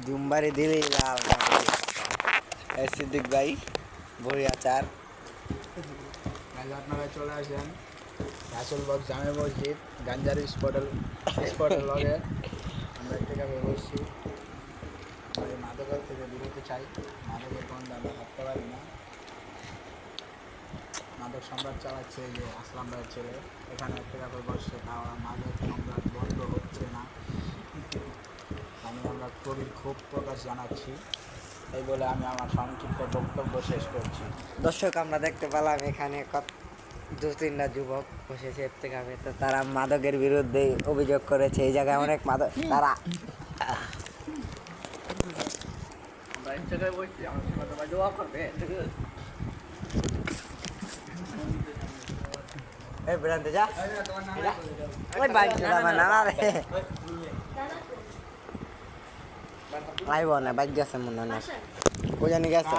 জুমবারি দিলেই লাল সিদ্দিক ভাই বড়ি আচার। আপনারা চলে আসেন রাসেল বক্স জামে মসজিদ গাঞ্জার স্পটের লগে আমরা থেকে বসছি। আমরা এই মাদকের থেকে বিরতি চাই, মাদকের গন্ধ আমরা ভাবতে পারি না। মাদক সম্রাট চালাচ্ছে এই যে আসলাম ভাইয়ের ছেলে, এখানে থেকে বসছে, তাও মাদক সম্রাট বন্ধ হচ্ছে না। আমরা কবির ক্ষোভ প্রকাশ জানাচ্ছি, এই বলে আমি আমার সংক্ষিপ্ত বক্তব্য শেষ করছি। দর্শক আমরা দেখতে পেলাম এখানে দু তিনটা যুবক বসেছে থেকে তো তারা মাদকের বিরুদ্ধে অভিযোগ করেছে এই জায়গায় অনেক মাদক তারা এই বেড়াতে যা ওই বাইক না রে আইব না বাইক গেছে মনে হয়, ও জানি গেছে।